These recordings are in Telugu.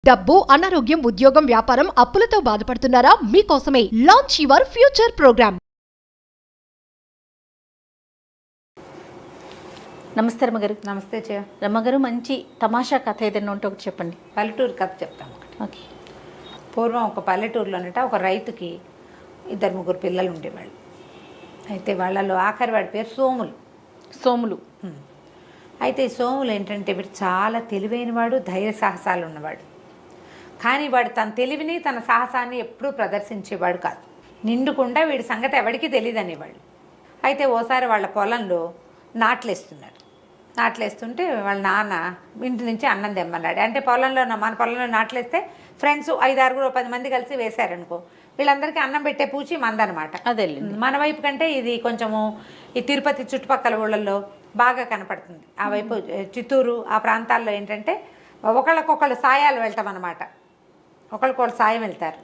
డబ్బు, అనారోగ్యం, ఉద్యోగం, వ్యాపారం, అప్పులతో బాధపడుతున్నారా? మీకోసమే లాంచ్ యువర్ ఫ్యూచర్ ప్రోగ్రామ్. నమస్తే రమ్మగారు. నమస్తే చే రమ్మగారు, మంచి తమాషా కథ ఏదైనా ఉంటే ఒకటి చెప్పండి. పల్లెటూరు కథ చెప్తాము. ఓకే. పూర్వం ఒక పల్లెటూరులోనట ఒక రైతుకి 2-3 పిల్లలు ఉండేవాళ్ళు. అయితే వాళ్ళలో ఆఖరి వాడి పేరు సోములు. అయితే ఈ సోములు ఏంటంటే వీడు చాలా తెలివైనవాడు, ధైర్య సాహసాలు ఉన్నవాడు. కానీ వాడు తన తెలివిని తన సాహసాన్ని ఎప్పుడూ ప్రదర్శించేవాడు కాదు. నిండుకుండా వీడి సంగతి ఎవరికీ తెలియదు అనేవాళ్ళు. అయితే ఓసారి వాళ్ళ పొలంలో నాట్లేస్తుంటే వాళ్ళ నాన్న ఇంటి నుంచి అన్నం తెమ్మన్నాడు. అంటే మన పొలంలో నాట్లేస్తే ఫ్రెండ్స్ 5-6-10 మంది కలిసి వేశారనుకో, వీళ్ళందరికీ అన్నం పెట్టే పూచి మందనమాట. అదే మన వైపు కంటే ఇది కొంచెము ఈ తిరుపతి చుట్టుపక్కల ఊళ్ళల్లో బాగా కనపడుతుంది. ఆ వైపు చిత్తూరు ఆ ప్రాంతాల్లో ఏంటంటే ఒకళ్ళకొకళ్ళు సాయాలు వెళ్తాం అన్నమాట. ఒకళ్ళకొకళ్ళు సాయం వెళ్తారు.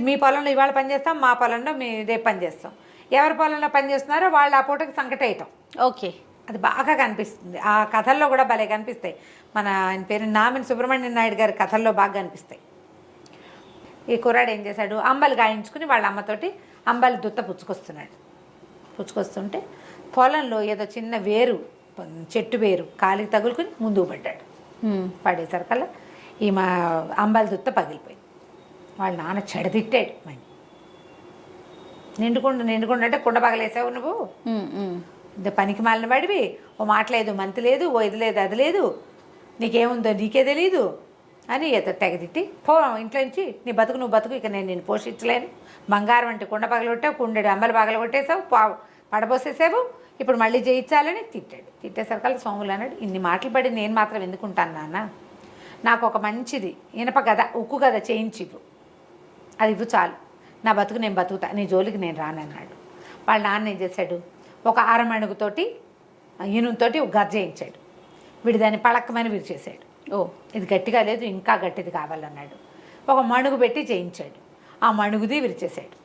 మీ పొలంలో ఇవాళ పని చేస్తాం, మా పొలంలో రేపు పని చేస్తాం. ఎవరి పొలంలో పని చేస్తున్నారో వాళ్ళు ఆ పూటకి సంకటేయటం. ఓకే. అది బాగా కనిపిస్తుంది. ఆ కథల్లో కూడా భలే కనిపిస్తాయి. ఆయన పేరు నామిని సుబ్రహ్మణ్యం నాయుడు గారి కథల్లో బాగా కనిపిస్తాయి. ఈ కుర్రాడు ఏం చేశాడు, అంబలు గాయించుకుని వాళ్ళ అమ్మతోటి అంబలి దుత్త పుచ్చుకొస్తుంటే పొలంలో ఏదో చిన్న చెట్టు వేరు కాలికి తగులుకుని ముందుకు పడ్డాడు. పడేసరికల్లా మా అంబలి దుత్త పగిలిపోయింది. వాళ్ళ నాన్న చెడదిట్టాడు. మని నిండుకుండా అంటే కుండ పగలేసావు నువ్వు, పనికి మాలిన వాడివి, ఓ మాట లేదు, మంతి లేదు, ఓ ఇది లేదు, అది లేదు, నీకేముందో నీకే తెలీదు అని తెగదిట్టి పో ఇంట్లో నుంచి, నీ బతుకు నువ్వు బతుకు, ఇక నేను పోషించలేను. బంగారం అంటే కుండ పగలగొట్టావు, కుండెడు అంబలు పగలగొట్టేసావు, పడబోసేసావు, ఇప్పుడు మళ్ళీ చేయించాలని తిట్టాడు. తిట్టేసరికల్లా సోములు అన్నాడు, ఇన్ని మాటలు పడి నేను మాత్రం ఎందుకుంటాను నాన్న, నాకు ఒక మంచిది ఇనప గద, ఉక్కు గద చేయించి ఇవ్వు, అది ఇవ్వు చాలు, నా బతుకు నేను బతుకుతా, నీ జోలికి నేను రానన్నాడు. వాళ్ళ నాన్న ఏం చేశాడు, ఒక ఆరమణుగుతోటి ఇనుముతోటి ఒక గజ్జ చేయించాడు. వీడు దాన్ని పళక్కమని విరిచేశాడు. ఇది గట్టిగా లేదు, ఇంకా గట్టిది కావాలన్నాడు. ఒక మణుగు పెట్టి చేయించాడు. ఆ మణుగుది విరిచేశాడు,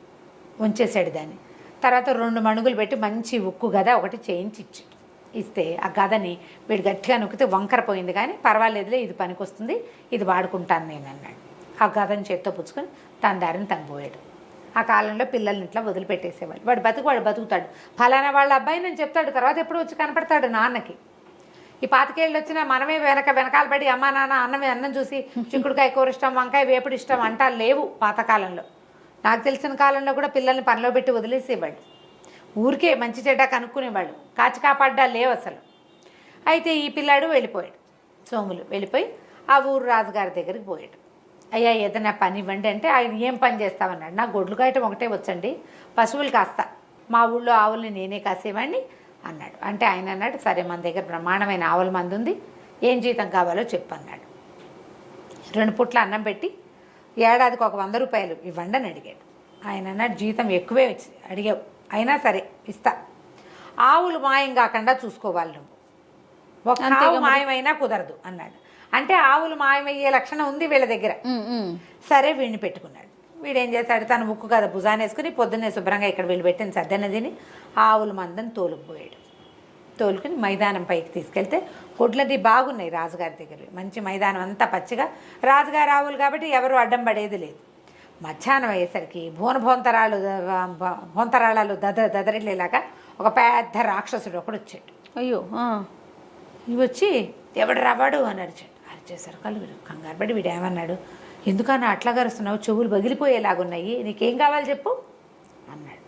ఉంచేశాడు దాన్ని. తర్వాత 2 మణుగులు పెట్టి మంచి ఉక్కు గద ఒకటి చేయించి ఇస్తే ఆ గదని వీడు గట్టిగా నొక్కితే వంకర పోయింది, కానీ పర్వాలేదులే, ఇది పనికొస్తుంది, ఇది వాడుకుంటాను నేను అన్నాడు. ఆ గదని చేత్తో పుచ్చుకొని తన దారిని తను పోయాడు. ఆ కాలంలో పిల్లల్ని ఇట్లా వదిలిపెట్టేసేవాళ్ళు. వాడు బతుకుతాడు, ఫలానా వాళ్ళ అబ్బాయి నేను చెప్తాడు, తర్వాత ఎప్పుడు వచ్చి కనపడతాడు నాన్నకి. ఈ 25 ఏళ్ళు వచ్చినా మనమే వెనకాల పడి అమ్మా నాన్న అన్నం చూసి చిక్కుడుకాయ కూర ఇష్టం, వంకాయ వేపుడు ఇష్టం అంటా లేవు పాతకాలంలో. నాకు తెలిసిన కాలంలో కూడా పిల్లల్ని పనిలో పెట్టి వదిలేసేవాళ్ళు, ఊరికే మంచి చెడ్డ కనుక్కునేవాళ్ళు, కాచి కాపాడ్డా లేవు అసలు. అయితే ఈ పిల్లాడు వెళ్ళిపోయాడు, సోములు వెళ్ళిపోయి ఆ ఊరు రాజుగారి దగ్గరికి పోయాడు. అయ్యా ఏదైనా పని ఇవ్వండి అంటే ఆయన ఏం పని చేస్తామన్నాడు. నాకు గొడ్లు కాయటం ఒకటే వచ్చండి, పశువులు కాస్తా, మా ఊళ్ళో ఆవుల్ని నేనే కాసేవాడిని అన్నాడు. అంటే ఆయన అన్నాడు, సరే మన దగ్గర బ్రహ్మాండమైన ఆవుల మంది ఉంది, ఏం జీతం కావాలో చెప్పు అన్నాడు. 2 పూట్ల అన్నం పెట్టి ఏడాదికి ఒక 100 రూపాయలు ఇవ్వండి అని అడిగాడు. ఆయన అన్నాడు, జీతం ఎక్కువే అడిగావు, అయినా సరే ఇస్తా, ఆవులు మాయం కాకుండా చూసుకోవాలి నువ్వు, ఒక ఆవు మాయమైనా కుదరదు అన్నాడు. అంటే ఆవులు మాయమయ్యే లక్షణం ఉంది వీళ్ళ దగ్గర. సరే వీడిని పెట్టుకున్నాడు. వీడేం చేశాడు, తన ముక్కు కదా భుజాన్ని వేసుకుని పొద్దున్నే శుభ్రంగా ఇక్కడ వీళ్ళు పెట్టిన సద్దన్నదిని ఆవుల మందని తోలుకుని మైదానం పైకి తీసుకెళ్తే కొడ్లది బాగున్నాయి రాజుగారి దగ్గర, మంచి మైదానం అంతా పచ్చిగా, రాజుగారి ఆవులు కాబట్టి ఎవరు అడ్డం పడేది లేదు. మధ్యాహ్నం అయ్యేసరికి భోంతరాళాలు దదరిల్లేలాగా ఒక పెద్ద రాక్షసుడు ఒకడు వచ్చాడు. అయ్యో, ఇవి వచ్చి ఎవడు రావాడు అని అరిచేసరికి వీడు కంగారు పడి వీడు ఏమన్నాడు, ఎందుకన్నా అట్లా గరుస్తున్నావు, చెవులు పగిలిపోయేలాగున్నాయి, నీకేం కావాలి చెప్పు అన్నాడు.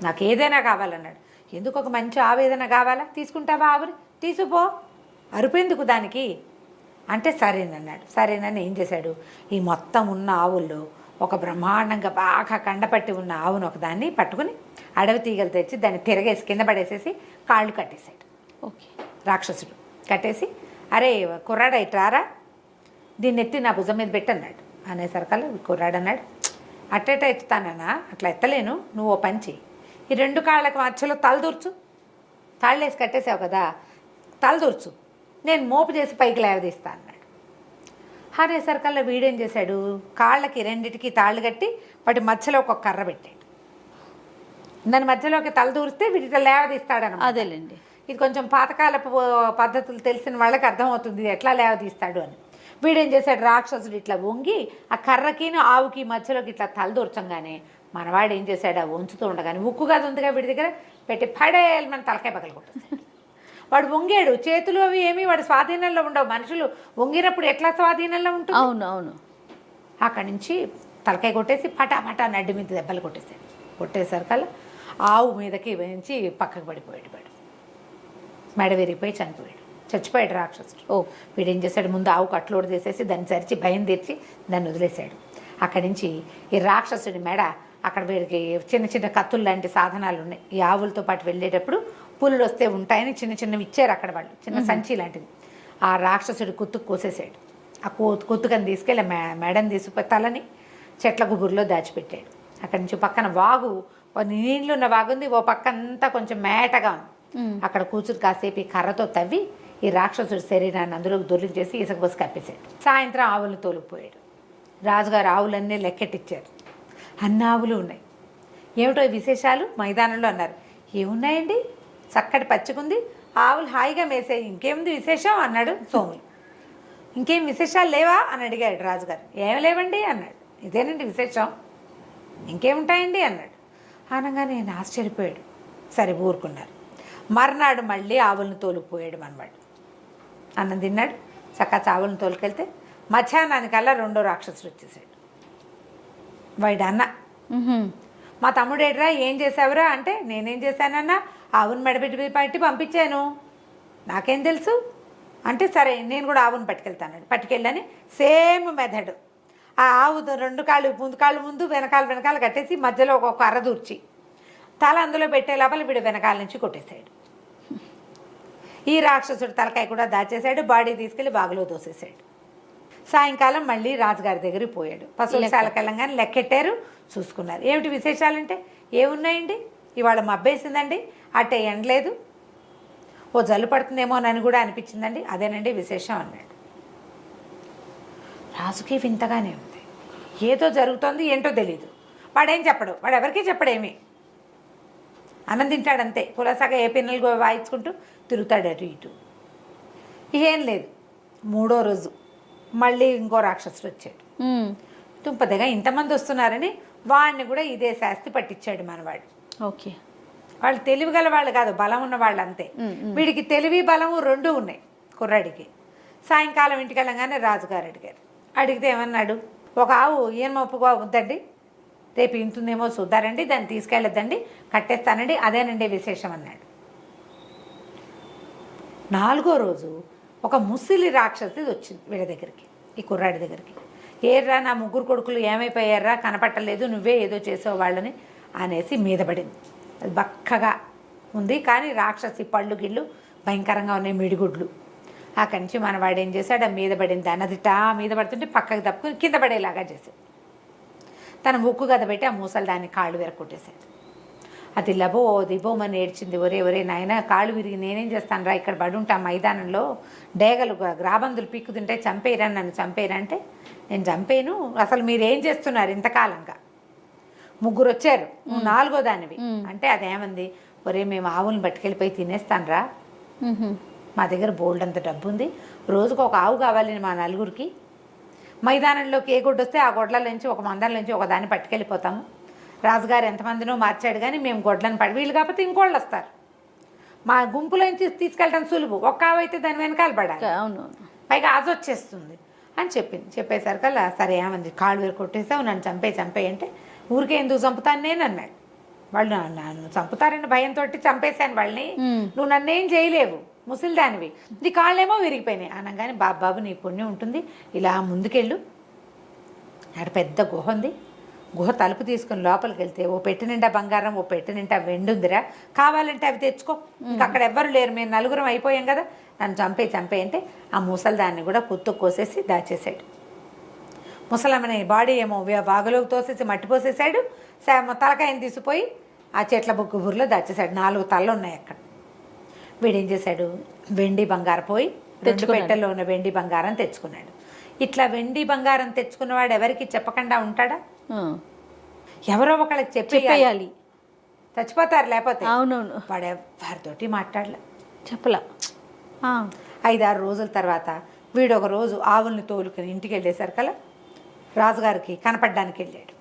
నాకు ఏదైనా కావాలన్నాడు. ఎందుకు, ఒక మంచి ఆవు ఏదైనా కావాలా, తీసుకుంటావా ఆవుని, తీసుకుపో, అరుపెందుకు దానికి అంటే సరేనన్నాడు. సరేనని ఏం చేశాడు, ఈ మొత్తం ఉన్న ఆవుల్లో ఒక బ్రహ్మాండంగా బాగా కండపట్టి ఉన్న ఆవును ఒకదాన్ని పట్టుకుని అడవి తీగలు తెచ్చి దాన్ని తిరగేసి కింద పడేసేసి కాళ్ళు కట్టేశాడు. ఓకే. రాక్షసుడు కట్టేసి, అరే కుర్రాడు ఇట్రారా, దీన్ని ఎత్తి నా భుజం మీద పెట్టన్నాడు. అనేసరికల్లా కుర్రాడు అన్నాడు, అట్టేట ఎత్తుతానన్నా, అట్లా ఎత్తలేను, నువ్వు ఓ పంచి ఈ 2 కాళ్ళకి మధ్యలో తలదూర్చు, తాళ్ళేసి కట్టేసావు కదా, తలదూర్చు, నేను మోపు చేసి పైకి లేవదీస్తా అన్నాడు. అనేసరికల్లా వీడేం చేశాడు, కాళ్ళకి 2టికి తాళ్ళు కట్టి వాటి మధ్యలో ఒక కర్ర పెట్టాడు. దాని మధ్యలోకి తల దూరిస్తే వీటితో లేవదీస్తాడన్నమాట. అదేలేండి. ఇది కొంచెం పాతకాలపు పద్ధతులు తెలిసిన వాళ్ళకి అర్థమవుతుంది ఎట్లా లేవదీస్తాడు అని. వీడేం చేశాడు, రాక్షసుడు ఇట్లా వంగి ఆ కర్రకిను ఆవుకి మధ్యలోకి ఇట్లా తలదూర్చంగానే మనవాడు ఏం చేశాడు, ఆ వంచుతూ ఉండగానే ఉక్కు కాదు ఉందిగా వీడి దగ్గర పెట్టి పడేయాలి మన తలకాయ పగలు కొట్టేస్తాడు. వాడు వంగాడు, చేతులు అవి ఏమి వాడు స్వాధీనంలో ఉండవు. మనుషులు వంగినప్పుడు ఎట్లా స్వాధీనంలో ఉంటుంది? అవును అవును. అక్కడి నుంచి తలకాయ కొట్టేసి పటా నడ్డి మీద దెబ్బలు కొట్టేశాడు. కొట్టేసరికల్లా ఆవు మీదకి వేయించి పక్కకు పడిపోయాడు. మెడ విరిగిపోయి చచ్చిపోయాడు రాక్షసుడు. వీడేం చేశాడు, ముందు ఆవు కట్లోడు తీసేసి దాన్ని సరిచి భయం తీర్చి దాన్ని వదిలేశాడు. అక్కడి నుంచి ఈ రాక్షసుడి మెడ అక్కడ వీడికి చిన్న చిన్న కత్తులు లాంటి సాధనాలు ఉన్నాయి. ఈ ఆవులతో పాటు వెళ్ళేటప్పుడు పులులు వస్తే ఉంటాయని చిన్నవి ఇచ్చారు అక్కడ వాళ్ళు, చిన్న సంచి లాంటిది. ఆ రాక్షసుడి కుత్తుకు కోసేసాడు. ఆ కుత్తుకని తీసుకెళ్ళి మెడని తీసుకుపోయి తలని చెట్ల గుబురులో దాచిపెట్టాడు. అక్కడి నుంచి పక్కన వాగు, నీళ్ళు ఉన్న వాగుంది, ఓ పక్క అంతా కొంచెం మేటగా ఉంది. అక్కడ కూర్చుని కాసేపు ఈ కర్రతో తవ్వి ఈ రాక్షసుడి శరీరాన్ని అందులోకి దొరికించేసి ఇసుక పోసి కప్పేశాడు. సాయంత్రం ఆవులు తోలుకుపోయాడు. రాజుగారు ఆవులన్నీ లెక్కెట్టిచ్చారు. అన్ని ఆవులు ఉన్నాయి. ఏమిటో విశేషాలు మైదానంలో అన్నారు. ఏమున్నాయండి, చక్కటి పచ్చికుంది, ఆవులు హాయిగా మేసాయి, ఇంకేముంది విశేషం అన్నాడు సోములు. ఇంకేం విశేషాలు లేవా అని అడిగాడు రాజుగారు. ఏం లేవండి అన్నాడు. ఇదేనండి విశేషం, ఇంకేముంటాయండి అన్నాడు. అనగానే నేను ఆశ్చర్యపోయాడు. సరే ఊరుకున్నారు. మర్నాడు మళ్ళీ ఆవులను తోలుకుపోయాడు మనవాడు. అన్నం తిన్నాడు, చక్కగా ఆవులను తోలుకెళ్తే మధ్యాహ్నానికల్లా రెండో రాక్షసుడు వచ్చేసాడు. వాడు అన్న, మా తమ్ముడేడ్రా ఏం చేసావురా అంటే, నేనేం చేశానన్నా, ఆవును మెడబెట్టి పట్టి పంపించాను, నాకేం తెలుసు అంటే, సరే నేను కూడా ఆవును పట్టుకెళ్తాను. పట్టుకెళ్ళని సేమ్ మెథడ్. ఆ ఆవు రెండు కాళ్ళు ముందు వెనకాల కట్టేసి మధ్యలో ఒక కర్ర దూర్చి తల అందులో పెట్టే లోపల వీడు వెనకాల నుంచి కొట్టేశాడు. ఈ రాక్షసుడు తలకాయ కూడా దాచేశాడు. బాడీ తీసుకెళ్ళి బాగులో దోసేశాడు. సాయంకాలం మళ్ళీ రాజుగారి దగ్గరికి పోయాడు. పశువులశాలకు వెళ్ళంగానే లెక్కెట్టారు, చూసుకున్నారు. ఏమిటి విశేషాలంటే, ఏమున్నాయండి, ఇవాళ మబ్బేసిందండి, అట్టే ఎండలేదు, ఓ జల్లు పడుతుందేమో అని కూడా అనిపించిందండి, అదేనండి విశేషం అన్నాడు. రాజుకి వింతగానే ఉంది, ఏదో జరుగుతోంది, ఏంటో తెలీదు. వాడేం చెప్పడు, వాడు ఎవరికీ చెప్పడేమీ, అన్నం తింటాడంతే, పులసగా ఏ పిన్నలు వాయించుకుంటూ తిరుగుతాడు అటు ఇటు. ఏం లేదు. మూడో రోజు మళ్ళీ ఇంకో రాక్షసుడు వచ్చాడు. తుంపదగా ఇంతమంది వస్తున్నారని వాడిని కూడా ఇదే శాస్తి పట్టించాడు మనవాడు. ఓకే, వాళ్ళు తెలివి గల వాళ్ళు కాదు, బలం ఉన్న వాళ్ళు అంతే. వీడికి తెలివి బలము రెండూ ఉన్నాయి కుర్రాడికి. సాయంకాలం ఇంటికి వెళ్ళగానే రాజుగారు అడిగితే ఏమన్నాడు, ఒక ఆవు ఈయన ఒప్పుగా వద్దండి, రేపు ఇంతుందేమో చూద్దారండి, దాన్ని తీసుకెళ్ళొద్దండి, కట్టేస్తానండి, అదేనండి విశేషం అన్నాడు. నాలుగో రోజు ఒక ముసిలి రాక్షసి వచ్చింది వీళ్ళ దగ్గరికి, ఈ కుర్రాడి దగ్గరికి. ఏర్రా నా ముగ్గురు కొడుకులు ఏమైపోయారా, కనపట్టలేదు, నువ్వే ఏదో చేసావు వాళ్ళని అనేసి మీద పడింది. అది బక్కగా ఉంది, కానీ రాక్షసి పళ్ళు గిళ్ళు భయంకరంగా ఉన్నాయి, మిడిగుడ్లు. అక్కడి నుంచి మనవాడు ఏం చేశాడు, ఆ మీద పడింది అన్నదిటా మీద పడుతుంటే పక్కకి తప్పుకుని కింద పడేలాగా చేశాడు. తన ముక్కు గద పెట్టి ఆ మూసలు దాన్ని కాళ్ళు విరగొట్టేశాడు. అది లబో దిబోమని ఏడ్చింది. ఒరే నాయన, కాళ్ళు విరిగి నేనేం చేస్తాను రా, ఇక్కడ పడి ఉంటా మైదానంలో, డేగలు గ్రాబందులు పీక్కుతుంటే చంపేయరా, నన్ను చంపేయరా అంటే, నేను చంపేను, అసలు మీరేం చేస్తున్నారు ఇంతకాలంగా, ముగ్గురు వచ్చారు, నువ్వు నాలుగో దానివి అంటే, అదేమంది, ఒరే మేము ఆవులను పట్టుకెళ్ళిపోయి తినేస్తాను రా, మా దగ్గర బోల్డ్ అంత డబ్బు ఉంది, రోజుకు ఒక ఆవు కావాలి మా నలుగురికి, మైదానంలోకి ఏ గొడ్డు వస్తే ఆ గొడ్ల నుంచి ఒక మందల నుంచి ఒక దాన్ని పట్టుకెళ్ళిపోతాము, రాజుగారు ఎంతమందినో మార్చాడు కానీ మేము గొడ్లను పడి, వీళ్ళు కాకపోతే ఇంకోళ్ళు వస్తారు, మా గుంపులోంచి తీసుకెళ్ళడం సులువు, ఒక్క ఆవు అయితే దాని వెనకాల పడాలి, అవును, పైగా ఆజ వచ్చేస్తుంది అని చెప్పింది. చెప్పేసరికల్లా సరే ఏమంది, కాళ్ళు వేరు కొట్టేసావు, నన్ను చంపేయి అంటే, ఊరికే ఎందుకు చంపుతాను నేను అన్నాడు. వాళ్ళు నన్ను చంపుతారని భయంతో చంపేశాను వాళ్ళని, నువ్వు నన్నేం చేయలేవు, ముసలిదానివి, నీ కాళ్ళేమో విరిగిపోయినాయి అనగానే, బాబు నీ పుణ్యం ఉంటుంది, ఇలా ముందుకెళ్ళు, అక్కడ పెద్ద గుహ ఉంది, గుహ తలుపు తీసుకుని లోపలికి వెళ్తే ఓ పెట్టె నిండా బంగారం, ఓ పెట్టె నిండా వెండి ఉందిరా, కావాలంటే అవి తెచ్చుకో, ఇంకా అక్కడ ఎవ్వరు లేరు, మేము నలుగురం అయిపోయాం కదా, నన్ను చంపేయి అంటే ఆ ముసలిదాన్ని కూడా కుత్తు కోసేసి దాచేశాడు. ముసలమ్మని బాడీ ఏమో వాగులోకి తోసేసి మట్టి పోసేసాడు, తలకాయని తీసిపోయి ఆ చెట్ల బుర్రలో దాచేశాడు. 4 తలలు ఉన్నాయి అక్కడ. వీడేం చేశాడు, వెండి బంగారం పోయి 2 పెట్టెల్లో ఉన్న వెండి బంగారం తెచ్చుకున్నాడు. ఇట్లా వెండి బంగారం తెచ్చుకున్నవాడు ఎవరికి చెప్పకుండా ఉంటాడా, ఎవరో ఒకళ్ళకి చెప్పేయాలి, చచ్చిపోతారు లేకపోతే. అవునవును, వాడు ఎవరితోటి మాట్లాడలే, చెప్పలా. 5-6 రోజుల తర్వాత వీడు ఒక రోజు ఆవుల్ని తోలుకుని ఇంటికి వెళ్ళేసరికల్లా రాజుగారికి కనపడడానికి వెళ్ళాడు.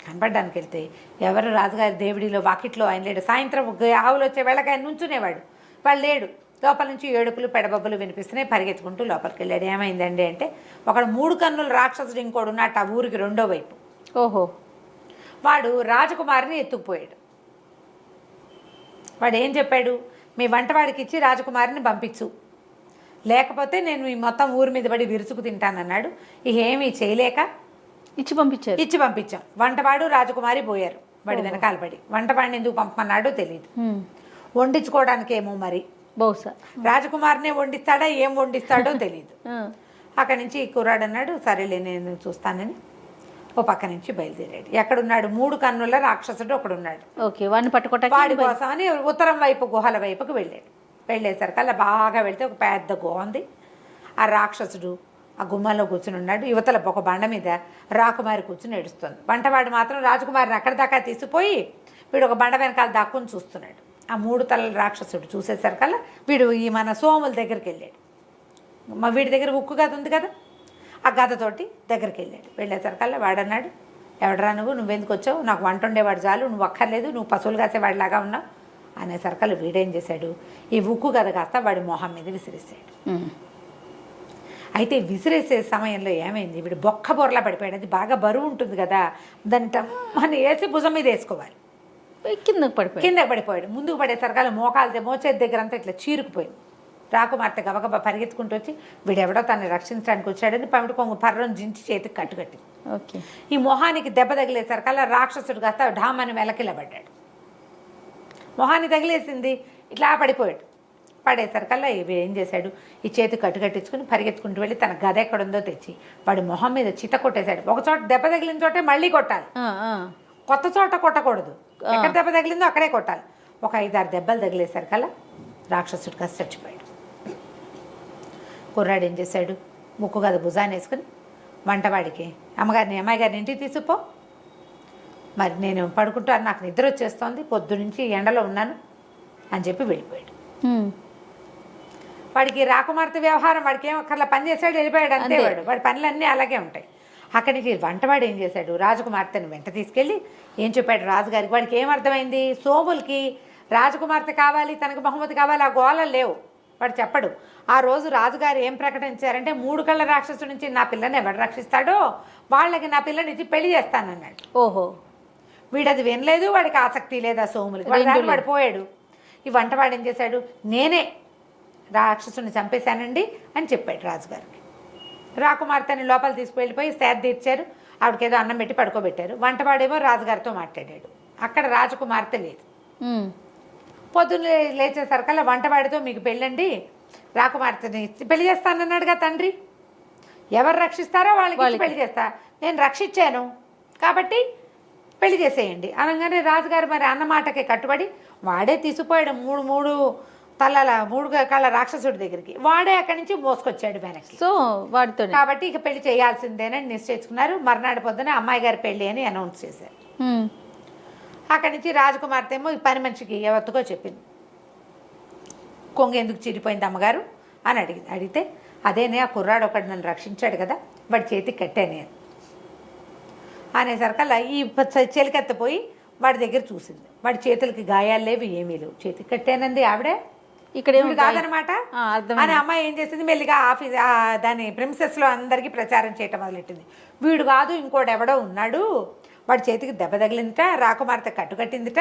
కనపడడానికి వెళ్తే ఎవరు రాజుగారి దేవుడిలో వాకిట్లో ఆయన లేడు. సాయంత్రం ఆవులు వచ్చే వేళకి ఆయన నుంచునేవాడు. వాళ్ళు లేడు. లోపల నుంచి ఏడుపులు పెడబబ్బులు వినిపిస్తున్నాయి. పరిగెత్తుకుంటూ లోపలికి వెళ్ళాడు. ఏమైందండి అంటే ఒకడు 3 కన్నుల రాక్షసుడు ఇంకోడు ఉన్నట్టు ఆ ఊరికి రెండో వైపు. ఓహో. వాడు రాజకుమారిని ఎత్తుకుపోయాడు. వాడు ఏం చెప్పాడు, మీ వంటవాడికి ఇచ్చి రాజకుమారిని పంపించు, లేకపోతే నేను ఈ మొత్తం ఊరి మీద పడి విరుచుకు తింటానన్నాడు. ఇక ఏమీ చేయలేక ఇచ్చి పంపించాం. వంటవాడు రాజకుమారి పోయారు. వాడి వెనకాల పడి వంటవాడిని ఎందుకు పంపమన్నాడో తెలియదు. వండించుకోవడానికి ఏమో మరి బహుశా రాజకుమారినే వండిస్తాడా ఏం వండిస్తాడో తెలియదు. అక్కడి నుంచి కుర్రాడు అన్నాడు, సరేలే నేను చూస్తానని ఓ పక్క నుంచి బయలుదేరాడు. ఎక్కడున్నాడు, 3 కన్నుల రాక్షసుడు ఒకడున్నాడు. ఓకే, వాడిని పట్టుకోవటానికి వాడి కోసం అని ఉత్తరం వైపు గుహల వైపుకు వెళ్ళాడు. వెళ్ళేసరికి అలా బాగా వెళ్తే ఒక పెద్ద గుహ ఉంది. ఆ రాక్షసుడు ఆ గుమ్మంలో కూర్చుని ఉన్నాడు. యువతల ఒక బండ మీద రాకుమారి కూర్చుని ఏడుస్తుంది. వంటవాడు మాత్రం రాజకుమారిని అక్కడి దాకా తీసిపోయి వీడు ఒక బండ వెనకాల దాక్కుని చూస్తున్నాడు. ఆ 3 తలల రాక్షసుడు చూసేసరికల్లా వీడు ఈ మన సోముల దగ్గరికి వెళ్ళాడు. వీడి దగ్గర ఉక్కు గద ఉంది కదా, ఆ గదతోటి దగ్గరికి వెళ్ళాడు. వెళ్ళేసరికల్లా వాడన్నాడు, ఎవడరా నువ్వెందుకు వచ్చావు, నాకు వంట ఉండేవాడు చాలు, నువ్వు అక్కర్లేదు, నువ్వు పశువులు కాసేవాడిలాగా ఉన్నావు అనేసరికల్లా వీడేం చేశాడు, ఈ ఉక్కు గద కాస్త వాడి మొహం మీద విసిరేసాడు. అయితే విసిరేసే సమయంలో ఏమైంది, వీడు బొక్క బొరలా పడిపోయాడు. అది బాగా బరువు ఉంటుంది కదా, దాన్ని టమ్మని వేసి భుజం మీద వేసుకోవాలి. కిందకి పడిపోయాడు. ముందుకు పడేసరికల్లా మోచేతి దగ్గర అంతా ఇట్లా చీరుకుపోయింది. రాకుమార్తె గబగబా పరిగెత్తుకుంటూ వచ్చి వీడెవడో తనని రక్షించడానికి వచ్చాడని పమిడి కొంగు పర్రం జించి చేతికి కట్టుకట్టింది. ఓకే. ఈ మొహానికి దెబ్బ తగిలేసరికల్లా రాక్షసుడు కాస్త ఢామని వెలకిలబడ్డాడు. మొహాన్ని తగిలేసింది, ఇట్లా పడిపోయాడు. పడేసరికల్లా ఇవి ఏం చేశాడు, ఈ చేతి కట్టుకట్టించుకుని పరిగెత్తుకుంటూ వెళ్ళి తన గద ఎక్కడుందో తెచ్చి వాడి మొహం మీద చిత కొట్టేశాడు. ఒక చోట దెబ్బ తగిలిన చోటే మళ్ళీ కొట్టాలి, కొత్త చోట కొట్టకూడదు. ఎక్కడ దెబ్బ తగిలిందో అక్కడే కొట్టాలి. ఒక 5-6 దెబ్బలు తగిలేసరికల్లా రాక్షసుడు కాస్త చచ్చిపోయాడు. కుర్రాడు ఏం చేశాడు, ముక్కు గద భుజాన్ని వేసుకుని వంటవాడికి అమ్మాయి గారిని ఇంటికి తీసుకుపో, మరి నేను పడుకుంటాను, నాకు నిద్ర వచ్చేస్తోంది, పొద్దునుంచి ఎండలో ఉన్నాను అని చెప్పి వెళ్ళిపోయాడు. వాడికి రాకుమార్తె వ్యవహారం వాడికి ఏం అక్కర్లా, పని చేశాడు వెళ్ళిపోయాడు అంతే. వాడి పనులన్నీ అలాగే ఉంటాయి. అక్కడి నుంచి వంటవాడు ఏం చేశాడు, రాజకుమార్తెను వెంట తీసుకెళ్ళి ఏం చెప్పాడు రాజుగారికి. వాడికి ఏమర్థమైంది, సోములకి రాజకుమార్తె కావాలి, తనకు బహుమతి కావాలి, ఆ గోళలు లేవు. వాడు చెప్పడు. ఆ రోజు రాజుగారు ఏం ప్రకటించారంటే 3 కళ్ళ రాక్షసు నుంచి నా పిల్లని ఎవడు రక్షిస్తాడో వాళ్ళకి నా పిల్లని ఇచ్చి పెళ్లి చేస్తానన్నాడు. ఓహో. వీడది వినలేదు, వాడికి ఆసక్తి లేదు ఆ సోములకి. వాడు పోయాడు. ఈ వంటవాడు ఏం చేశాడు, నేనే రాక్షసుని చంపేశానండి అని చెప్పాడు రాజుగారికి. రాకుమార్తెని లోపల తీసుకువెళ్ళిపోయి సేద తీర్చారు. ఆవిడకి ఏదో అన్నం పెట్టి పడుకోబెట్టారు. వంటవాడేమో రాజుగారితో మాట్లాడాడు. అక్కడ రాజకుమార్తె లేదు. పొద్దున్న లేచేసరికల్లా వంటవాడితో మీకు పెళ్ళండి, రాకుమార్తెని పెళ్లి చేస్తానన్నాడుగా తండ్రి, ఎవరు రక్షిస్తారో వాళ్ళకి పెళ్లి చేస్తా, నేను రక్షించాను కాబట్టి పెళ్లి చేసేయండి అనగానే రాజుగారు మరి అన్నమాటకి కట్టుబడి వాడే తీసుకుపోయాడు 3 కళ్ళ రాక్షసుడి దగ్గరికి. వాడే అక్కడి నుంచి మోసుకొచ్చాడు వెనక్కి. సో వాడితో కాబట్టి ఇక పెళ్లి చేయాల్సిందేనని నిశ్చయించుకున్నారు. మర్నాడు పొద్దున అమ్మాయి గారి పెళ్లి అని అనౌన్స్ చేశారు. అక్కడి నుంచి రాజకుమార్తె ఏమో పని మనిషికి ఎవరికో చెప్పింది, కొంగ ఎందుకు చిరిపోయింది అమ్మగారు అని అడిగితే అదేనే ఆ కుర్రాడు ఒకటి నన్ను రక్షించాడు కదా, వాడి చేతికి కట్టానే అనేసరికల్లా ఈ చెలికెత్తపోయి వాడి దగ్గర చూసింది. వాడి చేతులకి గాయాలు లేవు, ఏమీ లేవు, చేతికి కట్టానంది ఆవిడే, ఇక్కడ ఏమి కాదనమాట అని అమ్మాయి ఏం చేసింది, మెల్లిగా దాని ప్రిన్సెస్లో అందరికీ ప్రచారం చేయటం మొదలెట్టింది. వీడు కాదు ఇంకోటి ఎవడో ఉన్నాడు, వాడి చేతికి దెబ్బ తగిలిందిట, రాకుమార్తె కట్టుకట్టిందిట,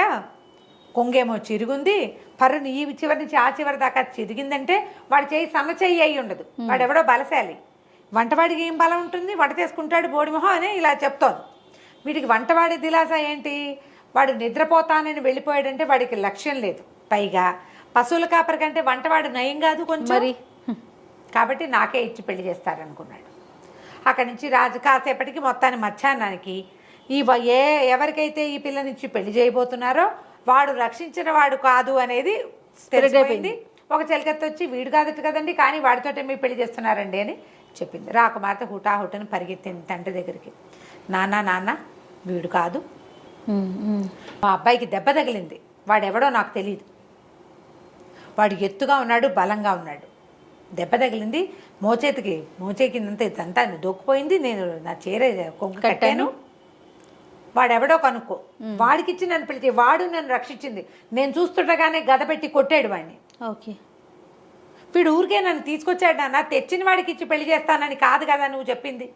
కొంగేమో చిరుగుంది, పర్రుని ఈ చివరి నుంచి ఆ చివరి దాకా చిరిగిందంటే వాడి చేయి సన్న చెయ్యి అయి ఉండదు, వాడెవడో బలశాలి. వంటవాడికి ఏం బలం ఉంటుంది, వంట చేసుకుంటాడు బోడిమొహం అని ఇలా చెప్తోంది. వీడికి వంటవాడి దిలాస ఏంటి, వాడు నిద్రపోతానని వెళ్ళిపోయాడంటే వాడికి లక్ష్యం లేదు. పైగా పశువుల కాపరి కంటే వంటవాడు నయం కాదు కొంచెం మరి, కాబట్టి నాకే ఇచ్చి పెళ్లి చేస్తారనుకున్నాడు. అక్కడి నుంచి రాజు కాసేపటికి మొత్తాన్ని మధ్యాహ్నానికి ఎవరికైతే ఈ పిల్లనిచ్చి పెళ్లి చేయబోతున్నారో వాడు రక్షించిన వాడు కాదు అనేది తెలిసిపోయింది. ఒక చెలికత్తి వచ్చి వీడు కాదట కదండి, కానీ వాడితోటే మీ పెళ్లి చేస్తున్నారండి అని చెప్పింది. రాకుమార్తె హుటాహుటని పరిగెత్తింది తండ్రి దగ్గరికి. నాన్న వీడు కాదు, మా అబ్బాయికి దెబ్బ తగిలింది, వాడెవడో నాకు తెలియదు, వాడు ఎత్తుగా ఉన్నాడు, బలంగా ఉన్నాడు, దెబ్బ తగిలింది మోచేకిందంతా ఇదంతా దొక్కిపోయింది. నేను నా చీర కొంగు కట్టాను. వాడెవడో కనుక్కో, వాడికిచ్చి నన్ను పిలిచి వాడు నన్ను రక్షించింది. నేను చూస్తుండగానే గద పెట్టి కొట్టాడు వాడిని. ఓకే. వీడు ఊరికే నన్ను తీసుకొచ్చాడు నాన్న, తెచ్చిన వాడికి ఇచ్చి పెళ్లి చేస్తానని కాదు కదా నువ్వు చెప్పింది.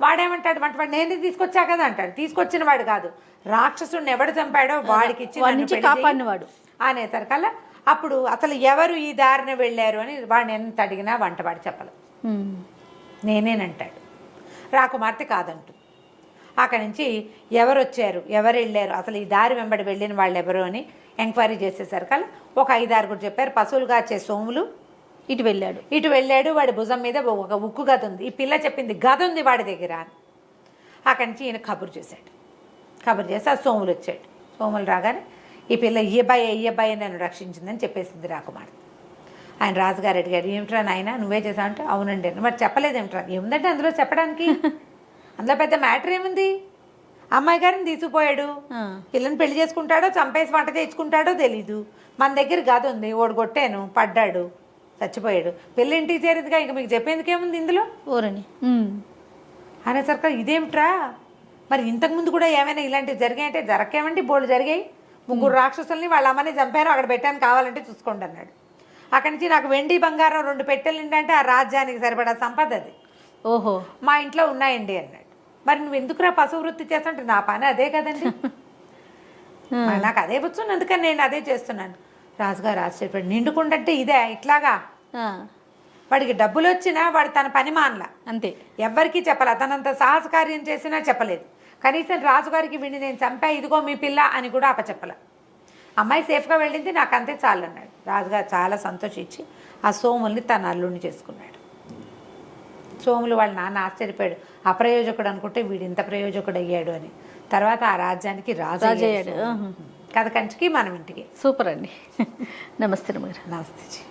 వాడేమంటాడు, వాడు నేను తీసుకొచ్చా కదా అంటాడు. తీసుకొచ్చిన వాడు కాదు, రాక్షసుడిని ఎవడు చంపాడో వాడికి ఇచ్చి కాపాడినవాడు అనేసరికల్లా అప్పుడు అసలు ఎవరు ఈ దారిన వెళ్ళారు అని వాడిని ఎంత అడిగినా వంటవాడు చెప్పలేదు. నేనేనంటాడు. రాకుమార్తె కాదంటూ అక్కడి నుంచి ఎవరు వచ్చారు, ఎవరు వెళ్ళారు, అసలు ఈ దారి వెంబడి వెళ్ళిన వాళ్ళు ఎవరు అని ఎంక్వైరీ చేసేసరికల్లా ఒక 5-6 చెప్పారు. పశువులుగా వచ్చే సోములు ఇటు వెళ్ళాడు. వాడి భుజం మీద ఒక ఉక్కు గద ఉంది. ఈ పిల్ల చెప్పింది గద ఉంది వాడి దగ్గర అని. అక్కడి నుంచి ఈయన కబురు చేశాడు. కబురు చేసి ఆ సోములు వచ్చాడు. సోములు రాగానే ఈ పిల్ల ఈ అబ్బాయి నన్ను రక్షించిందని చెప్పేసింది రాకుమార్తె. ఆయన రాజుగారు అడిగాడు, ఏమిట్రా నాయన నువ్వే చేసావు అంటే అవునండి. మరి చెప్పలేదు ఏమిట్రా? ఏముందంటే అందులో చెప్పడానికి, అందులో పెద్ద మ్యాటర్ ఏముంది? అమ్మాయి గారిని తీసుకుపోయాడు, పిల్లని పెళ్లి చేసుకుంటాడో చంపేసి వంట తెచ్చుకుంటాడో తెలీదు. మన దగ్గర గది ఉంది, ఓడిగొట్టాను, పడ్డాడు, చచ్చిపోయాడు. పెళ్ళి ఇంటికి చేరేదిగా, ఇంకా మీకు చెప్పేందుకేముంది ఇందులో ఊరని అనేసరికి ఇదేమిట్రా, మరి ఇంతకుముందు కూడా ఏమైనా ఇలాంటివి జరిగాయంటే జరగకేమండి, బోల్డ్ జరిగాయి. 3 రాక్షసుల్ని వాళ్ళ అమ్మని చంపాను, అక్కడ పెట్టాను, కావాలంటే చూసుకోండి అన్నాడు. అక్కడి నుంచి నాకు వెండి బంగారం 2 పెట్టెలు ఏంటంటే ఆ రాజ్యానికి సరిపడా సంపద అది. ఓహో, మా ఇంట్లో ఉన్నాయండి అన్నాడు. మరి నువ్వు ఎందుకురా పశు వృత్తి చేస్తుంటే, నా పని అదే కదండి, నాకు అదే వచ్చు, అందుకని నేను అదే చేస్తున్నాను. రాజుగారు ఆశ్చర్యపడి, నిండుకుండంటే ఇదే ఇట్లాగా? వాడికి డబ్బులు వచ్చినా వాడు తన పని మానలా, అంతే. ఎవ్వరికీ చెప్పాల, తనంత సాహస కార్యం చేసినా చెప్పలేదు. కనీసం రాజుగారికి వీడిని నేను చంపా, ఇదిగో మీ పిల్ల అని కూడా అప్పచెప్పల. అమ్మాయి సేఫ్గా వెళ్ళింది, నాకు అంతే చాలు అన్నాడు. రాజుగారు చాలా సంతోషించి ఆ సోముల్ని తన అల్లుడిని చేసుకున్నాడు. సోములు వాళ్ళ నాన్న ఆశ్చర్యపోయాడు, అప్రయోజకుడు అనుకుంటే వీడు ఇంత ప్రయోజకుడు అయ్యాడు అని. తర్వాత ఆ రాజ్యానికి రాజు అయ్యాడు. కథ కంచికి మనం ఇంటికి. సూపర్ అండి. నమస్తే. నమస్తే.